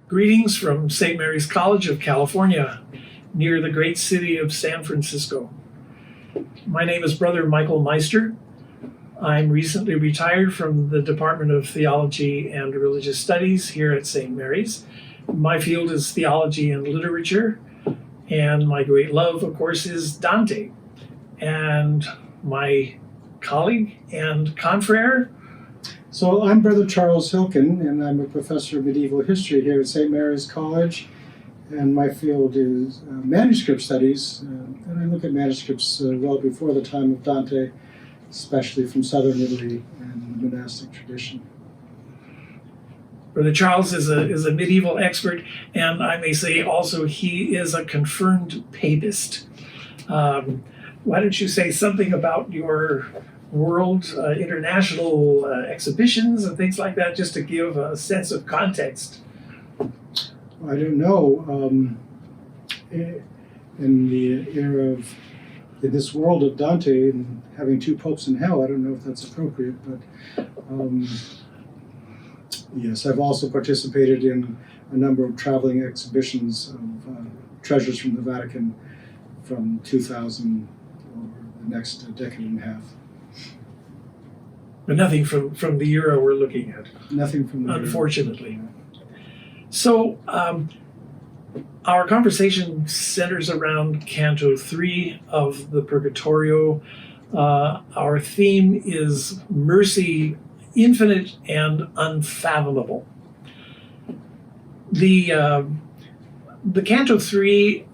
Greetings from St. Mary's College of California, near the great city of San Francisco. My name is Brother Michael Meister. I'm recently retired from the Department of Theology and Religious Studies here at St. Mary's. My field is theology and literature, and my great love, of course, is Dante. And my colleague and confrere. So I'm Brother Charles Hilken, and I'm a professor of medieval history here at St. Mary's College, and my field is manuscript studies, and I look at manuscripts well before the time of Dante, especially from southern Italy and the monastic tradition. Brother Charles is a medieval expert, and I may say also he is a confirmed papist. Why don't you say something about your world international exhibitions and things like that, just to give a sense of context? I don't know. In the era of in this world of Dante and having two popes in hell, I don't know if that's appropriate, but yes, I've also participated in a number of traveling exhibitions of treasures from the Vatican from 2000 over the next decade and a half. But nothing from the era we're looking at. Nothing from the unfortunately. Era. So our conversation centers around Canto 3 of the Purgatorio. Our theme is mercy, infinite and unfathomable. The Canto 3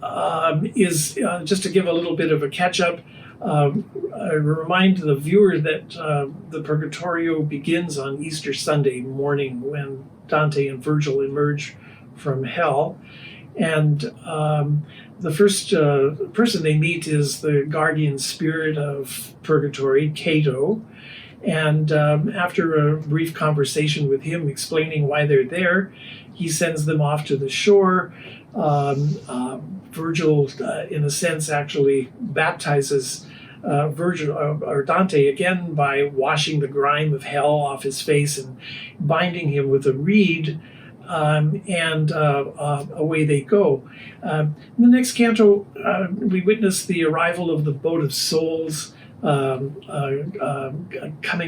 is, just to give a little bit of a catch-up, I remind the viewer that the Purgatorio begins on Easter Sunday morning when Dante and Virgil emerge from hell. And the first person they meet is the guardian spirit of Purgatory, Canto. And after a brief conversation with him explaining why they're there, he sends them off to the shore. Virgil, in a sense, actually baptizes Virgil or Dante again by washing the grime of hell off his face and binding him with a reed, and away they go. In the next canto, we witness the arrival of the boat of souls coming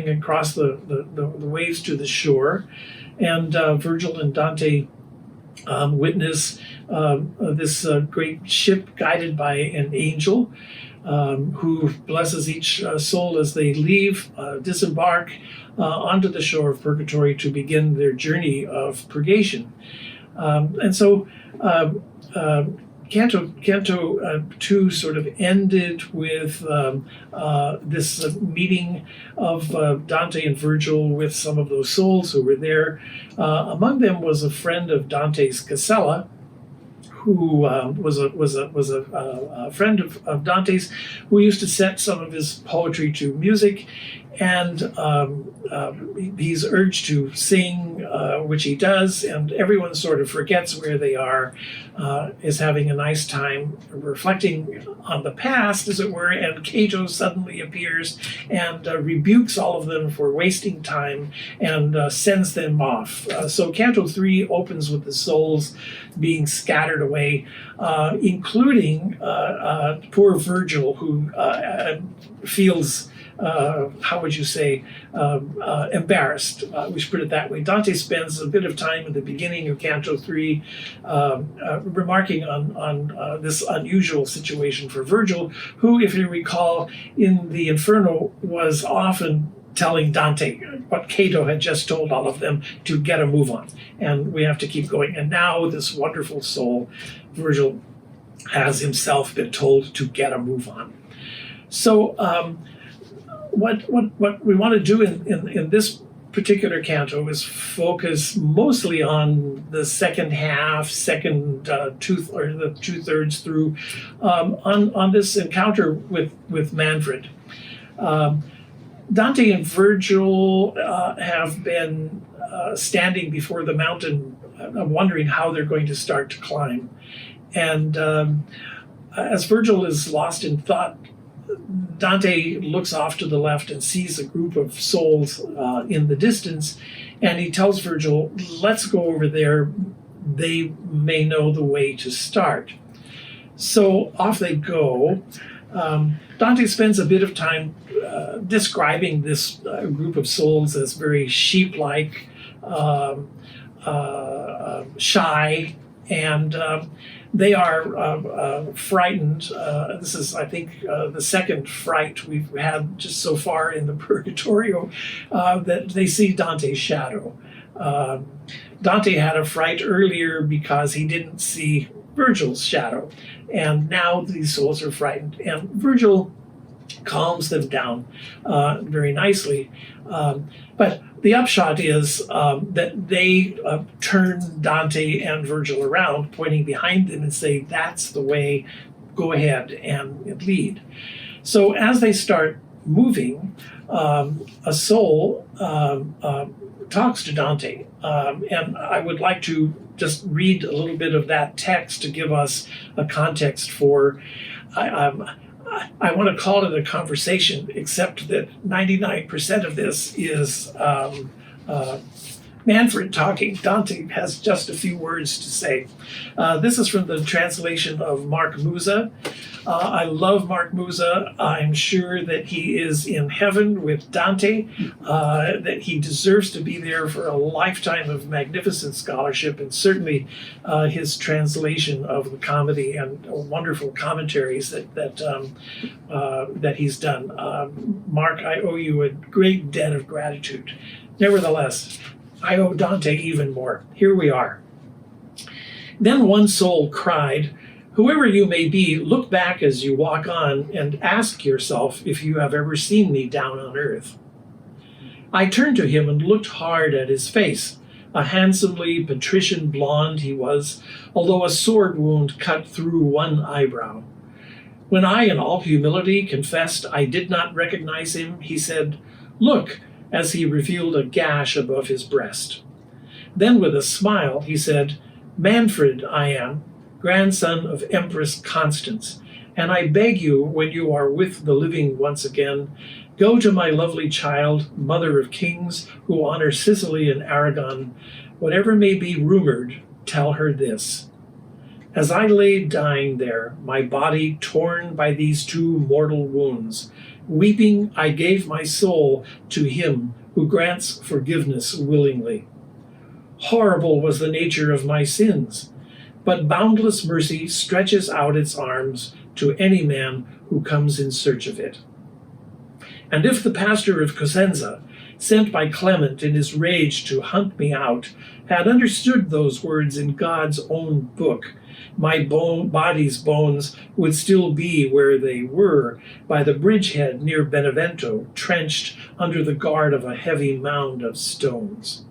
across the waves to the shore, and Virgil and Dante witness this great ship guided by an angel who blesses each soul as they leave, disembark onto the shore of Purgatory to begin their journey of purgation. And so Canto 2 sort of ended with this meeting of Dante and Virgil with some of those souls who were there. Among them was a friend of Dante's, Casa, who was a friend of Dante's, who used to set some of his poetry to music, and he's urged to sing, which he does, and everyone sort of forgets where they are, is having a nice time reflecting on the past, as it were, and Cato suddenly appears and rebukes all of them for wasting time and sends them off. So Canto 3 opens with the souls being scattered away, including poor Virgil, who feels how would you say, embarrassed. We should put it that way. Dante spends a bit of time at the beginning of Canto 3 remarking on this unusual situation for Virgil, who, if you recall, in the Inferno was often telling Dante what Cato had just told all of them to get a move on. And we have to keep going. And now this wonderful soul, Virgil, has himself been told to get a move on. So what we want to do in this particular canto is focus mostly on the second half, the 2/3 through, on this encounter with Manfred. Dante and Virgil have been standing before the mountain, wondering how they're going to start to climb. And as Virgil is lost in thought, Dante looks off to the left and sees a group of souls in the distance, and he tells Virgil, let's go over there. they may know the way to start. So off they go. Dante spends a bit of time describing this group of souls as very sheep-like, shy, and they are frightened. This is, I think, the second fright we've had just so far in the Purgatorio, that they see Dante's shadow. Dante had a fright earlier because he didn't see Virgil's shadow, and now these souls are frightened. And Virgil calms them down very nicely. But the upshot is that they turn Dante and Virgil around, pointing behind them and say, "That's the way, go ahead and lead." So as they start moving, a soul talks to Dante. And I would like to just read a little bit of that text to give us a context for, I want to call it a conversation, except that 99% of this is Manfred talking. Dante has just a few words to say. This is from the translation of Mark Musa. I love Mark Musa. I'm sure that he is in heaven with Dante, that he deserves to be there for a lifetime of magnificent scholarship, and certainly his translation of the comedy and wonderful commentaries that he's done. Mark, I owe you a great debt of gratitude. Nevertheless, I owe Dante even more. Here we are. Then one soul cried, "Whoever you may be, look back as you walk on and ask yourself if you have ever seen me down on earth." I turned to him and looked hard at his face. A handsomely patrician blonde he was, although a sword wound cut through one eyebrow. When I, in all humility, confessed I did not recognize him, he said, "Look," as he revealed a gash above his breast. Then with a smile he said, "Manfred I am, grandson of Empress Constance, and I beg you, when you are with the living once again, go to my lovely child, mother of kings, who honor Sicily and Aragon. Whatever may be rumored, tell her this. As I lay dying there, my body torn by these two mortal wounds, weeping, I gave my soul to him who grants forgiveness willingly. Horrible was the nature of my sins, but boundless mercy stretches out its arms to any man who comes in search of it. And if the pastor of Cosenza, sent by Clement in his rage to hunt me out, had understood those words in God's own book, my body's bones would still be where they were, by the bridgehead near Benevento, trenched under the guard of a heavy mound of stones.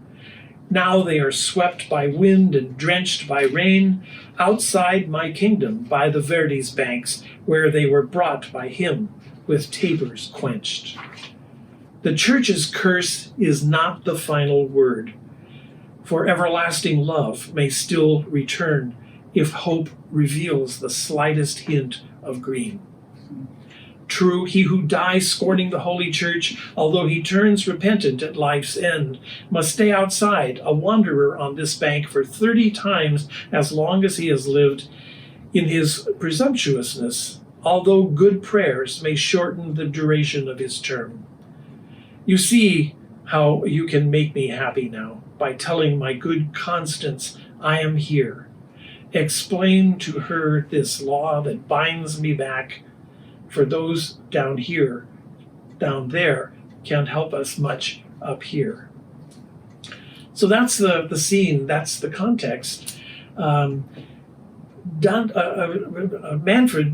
Now they are swept by wind and drenched by rain, outside my kingdom, by the Verdi's banks, where they were brought by him, with tapers quenched. The church's curse is not the final word, for everlasting love may still return if hope reveals the slightest hint of green. True, he who dies scorning the Holy Church, although he turns repentant at life's end, must stay outside, a wanderer on this bank for 30 times as long as he has lived, in his presumptuousness, although good prayers may shorten the duration of his term. You see how you can make me happy now, by telling my good Constance I am here. Explain to her this law that binds me back, for those down here, down there, can't help us much up here. So that's the scene, that's the context. Manfred,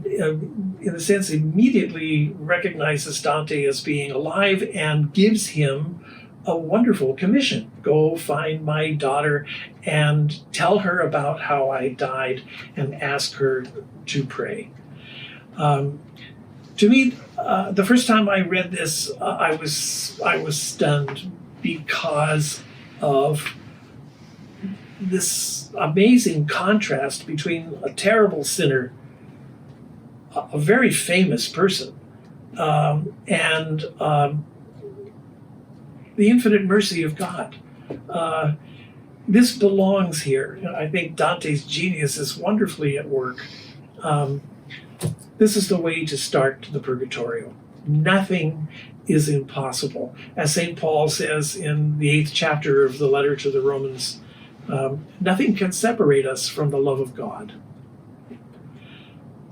in a sense, immediately recognizes Dante as being alive and gives him a wonderful commission. Go find my daughter and tell her about how I died and ask her to pray. To me, the first time I read this, I was stunned because of this amazing contrast between a terrible sinner, a very famous person, and the infinite mercy of God. this belongs here. I think Dante's genius is wonderfully at work. This is the way to start the Purgatorio. Nothing is impossible. As St. Paul says in the 8th chapter of the letter to the Romans, nothing can separate us from the love of God.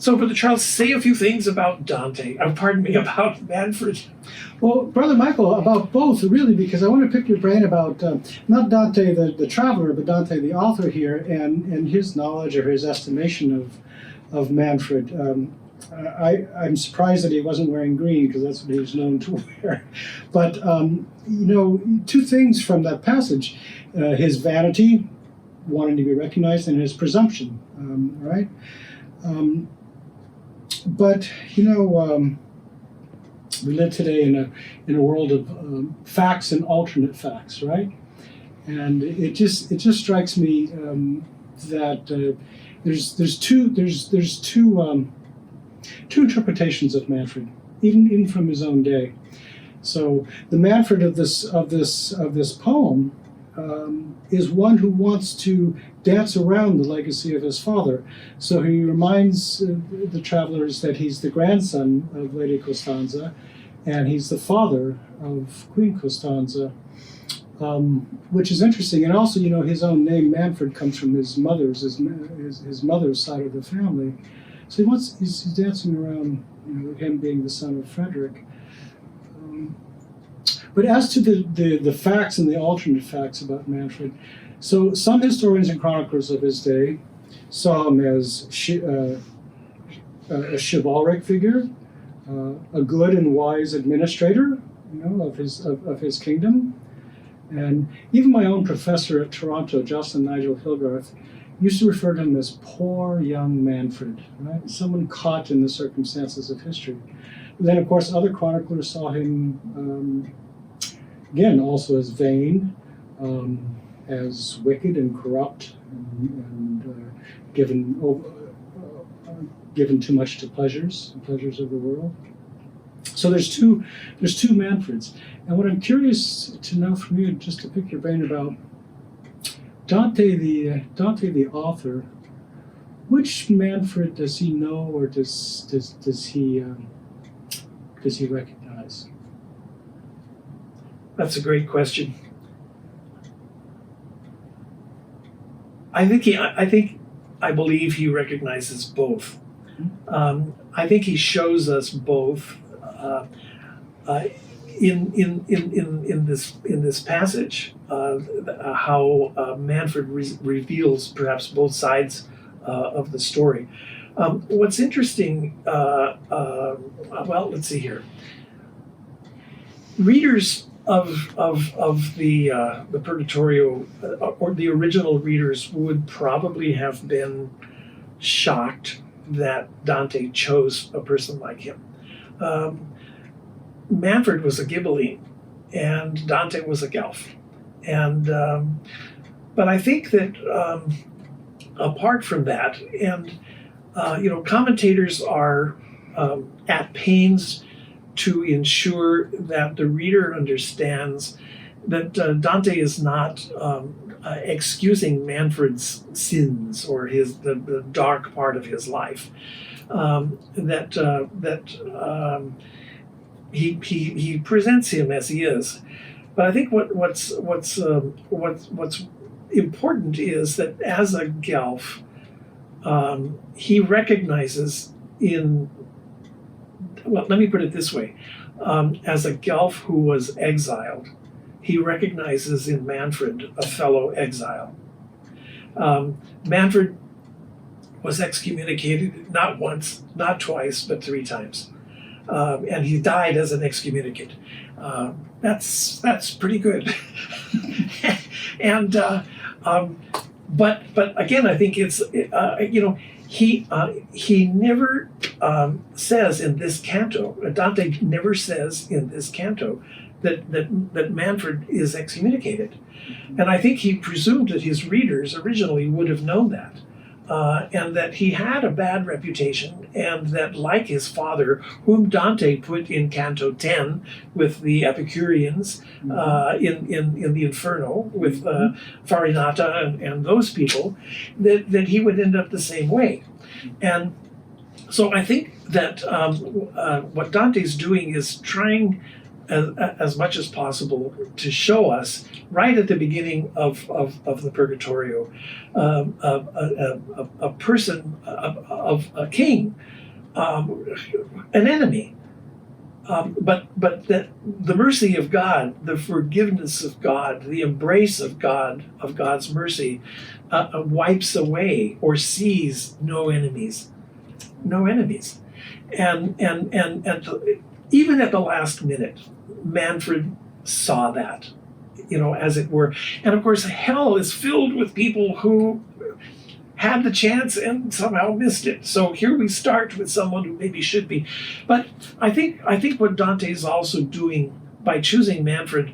So, Brother Charles, say a few things about Dante. About Manfred. Well, Brother Michael, about both, really, because I want to pick your brain about not Dante the traveler, but Dante the author here, and his knowledge or his estimation of Manfred. I'm surprised that he wasn't wearing green, because that's what he was known to wear. But, two things from that passage. His vanity, wanting to be recognized, and his presumption, right? But we live today in a world of facts and alternate facts, right? And it just strikes me that there's two interpretations of Manfred, even from his own day. So the Manfred of this poem is one who wants to dance around the legacy of his father. So he reminds the travelers that he's the grandson of Lady Costanza, and he's the father of Queen Costanza, which is interesting. And also, his own name, Manfred, comes from his mother's side of the family. So he's dancing around, him being the son of Frederick. But as to the facts and the alternate facts about Manfred, so some historians and chroniclers of his day saw him as a chivalric figure, a good and wise administrator, of his kingdom. And even my own professor at Toronto, Jocelyn Nigel Hilgarth, used to refer to him as poor young Manfred, right? Someone caught in the circumstances of history. Then, of course, other chroniclers saw him, again, also as vain, as wicked and corrupt, and given too much to the pleasures of the world. So there's two Manfreds. And what I'm curious to know from you, just to pick your brain about Dante the author, which Manfred does he know, or does he recognize? That's a great question. I believe he recognizes both. I think he shows us both in this passage how Manfred reveals perhaps both sides of the story. What's interesting, well, let's see here. Readers of the Purgatorio, or the original readers, would probably have been shocked that Dante chose a person like him. Manfred was a Ghibelline, and Dante was a Guelph. And but I think that apart from that, and commentators are at pains to ensure that the reader understands that Dante is not excusing Manfred's sins or the dark part of his life. He presents him as he is, but I think what's important is that as a Guelph, he recognizes let me put it this way: as a Guelph who was exiled, he recognizes in Manfred a fellow exile. Manfred was excommunicated not once, not twice, but 3 times. And he died as an excommunicate. That's pretty good. And but again, I think it's he never says in this canto. Dante never says in this canto that Manfred is excommunicated, and I think he presumed that his readers originally would have known that. and that he had a bad reputation, and that, like his father, whom Dante put in Canto 10 with the Epicureans, in the Inferno with Farinata and those people, that he would end up the same way. And so I think that what Dante's doing is trying as much as possible to show us right at the beginning of the Purgatorio a person, of a king, an enemy, but that the mercy of God, the forgiveness of God, the embrace of God, of God's mercy, wipes away or sees no enemies, and even at the last minute, Manfred saw that, as it were. And of course, hell is filled with people who had the chance and somehow missed it. So here we start with someone who maybe should be. But I think what Dante is also doing by choosing Manfred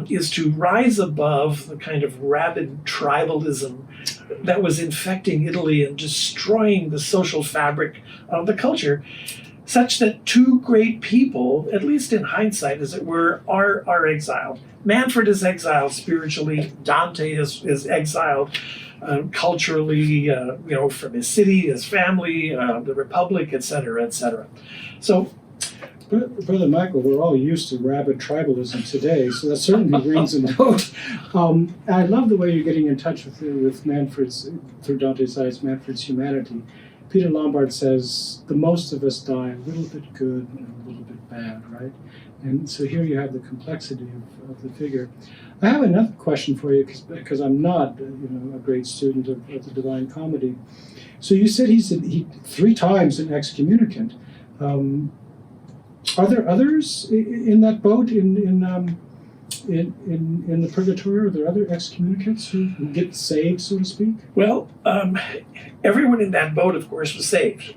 is to rise above the kind of rabid tribalism that was infecting Italy and destroying the social fabric of the culture, such that two great people, at least in hindsight, as it were, are exiled. Manfred is exiled spiritually. Dante is exiled culturally, from his city, his family, the Republic, etc., etc. So, Brother Michael, we're all used to rabid tribalism today, so that certainly rings a note. I love the way you're getting in touch with Manfred's, through Dante's eyes, Manfred's humanity. Peter Lombard says, the most of us die a little bit good and a little bit bad, right? And so here you have the complexity of the figure. I have another question for you, because I'm not a great student of the Divine Comedy. So you said he 3 times an excommunicant. Are there others in that boat in the Purgatorio? Are there other excommunicants who get saved, so to speak? Well, everyone in that boat, of course, was saved.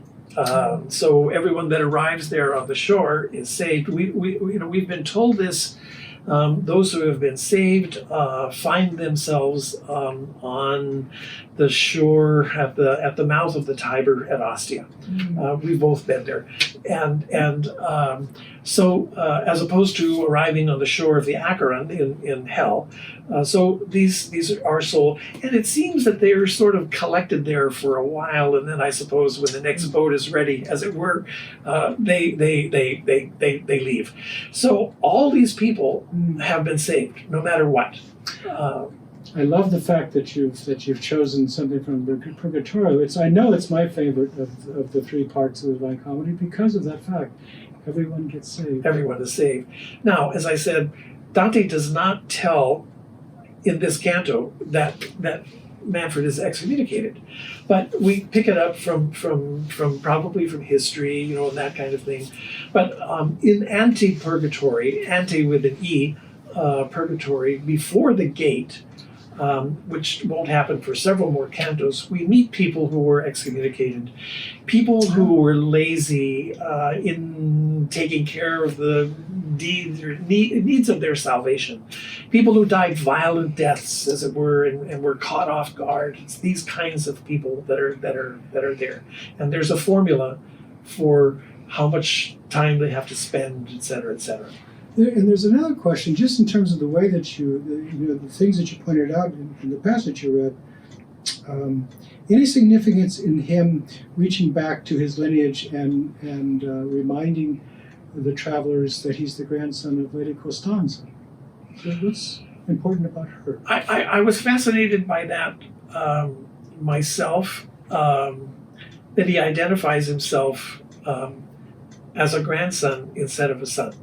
So everyone that arrives there on the shore is saved. We've been told this. Those who have been saved find themselves on the shore at the mouth of the Tiber at Ostia. We've both been there, and so as opposed to arriving on the shore of the Acheron in hell. So these are soul, and it seems that they are sort of collected there for a while, and then I suppose when the next boat is ready, as it were, they leave. So all these people have been saved, no matter what. I love the fact that you've chosen something from Purgatorio. I know it's my favorite of the 3 parts of the Divine Comedy because of that fact. Everyone gets saved. Everyone is saved. Now, as I said, Dante does not tell in this canto that Manfred is excommunicated, but we pick it up from probably from history, and that kind of thing. But in ante-purgatory, ante with an E, purgatory, before the gate, which won't happen for several more cantos, we meet people who were excommunicated, people who were lazy in taking care of the needs of their salvation, people who died violent deaths, as it were, and were caught off guard. It's these kinds of people that are there, and there's a formula for how much time they have to spend, etc., etc. And there's another question, just in terms of the way that the things that you pointed out in the passage you read. Any significance in him reaching back to his lineage and reminding the travelers that he's the grandson of Lady Costanza? So what's important about her? I was fascinated by that myself, that he identifies himself as a grandson instead of a son.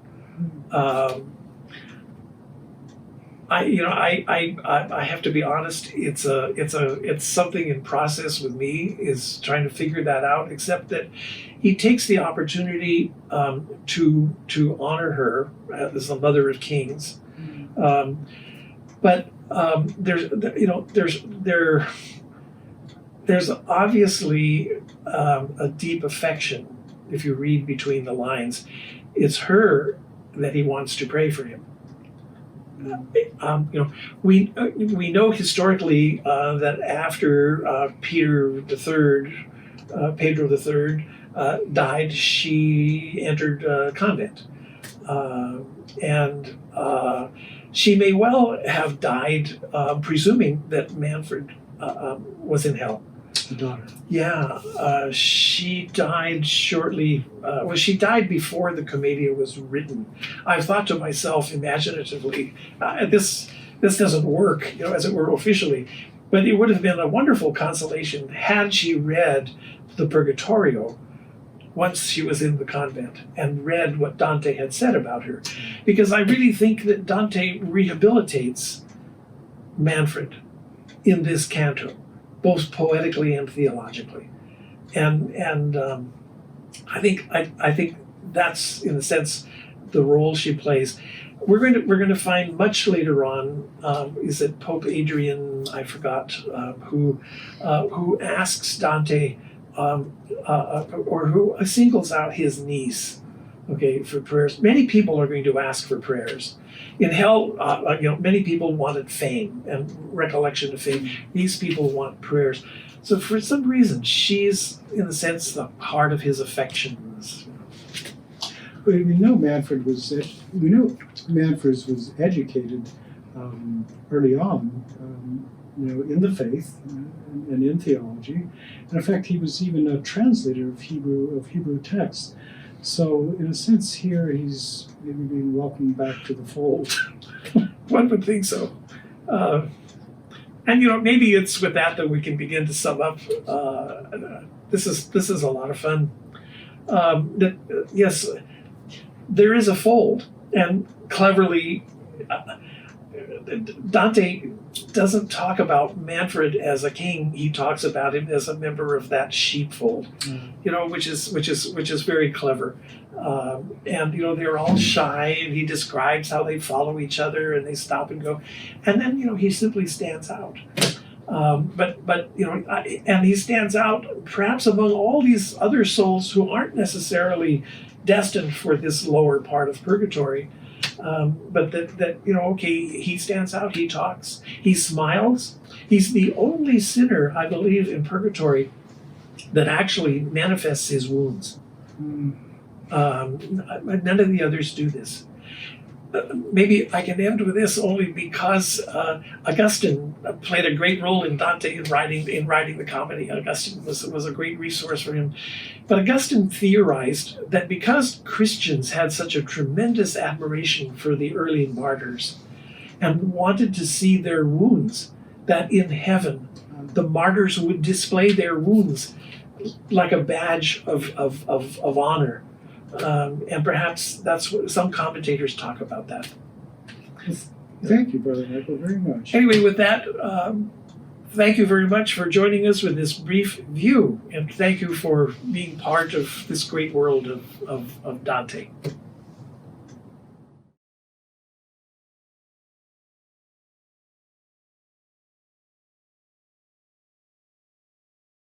I have to be honest. It's something in process with me, is trying to figure that out. Except that he takes the opportunity to honor her as the mother of kings, but there's obviously a deep affection if you read between the lines. It's her that he wants to pray for him. We know historically that after Pedro III died, she entered a convent, and she may well have died, presuming that Manfred was in hell. The daughter. Yeah, she died shortly. She died before the Commedia was written. I've thought to myself imaginatively, this doesn't work, as it were, officially, but it would have been a wonderful consolation had she read the Purgatorio once she was in the convent and read what Dante had said about her, because I really think that Dante rehabilitates Manfred in this canto, both poetically and theologically, and I think that's in a sense the role she plays. We're going to find much later on. Is it Pope Adrian? I forgot who asks Dante, or who singles out his niece, for prayers. Many people are going to ask for prayers. In hell, many people wanted fame and recollection of fame. These people want prayers. So for some reason, she's, in a sense, the heart of his affections. But we know Manfred was educated early on, in the faith and in theology. And in fact, he was even a translator of Hebrew texts. So in a sense, here he's maybe being welcomed back to the fold. One would think so. And maybe it's with that we can begin to sum up. This is a lot of fun. Yes, there is a fold, and cleverly, Dante doesn't talk about Manfred as a king. He talks about him as a member of that sheepfold, which is very clever. And they're all shy, and he describes how they follow each other and they stop and go, and then he simply stands out. And he stands out perhaps among all these other souls who aren't necessarily destined for this lower part of purgatory. But he stands out, he talks, he smiles. He's the only sinner, I believe, in purgatory that actually manifests his wounds. None of the others do this. Maybe I can end with this only because Augustine played a great role in Dante in writing the comedy. Augustine was a great resource for him. But Augustine theorized that because Christians had such a tremendous admiration for the early martyrs and wanted to see their wounds, that in heaven the martyrs would display their wounds like a badge of honor. And perhaps that's what some commentators talk about that. Thank you, Brother Michael, very much. Anyway, with that, thank you very much for joining us with this brief view, and thank you for being part of this great world of Dante.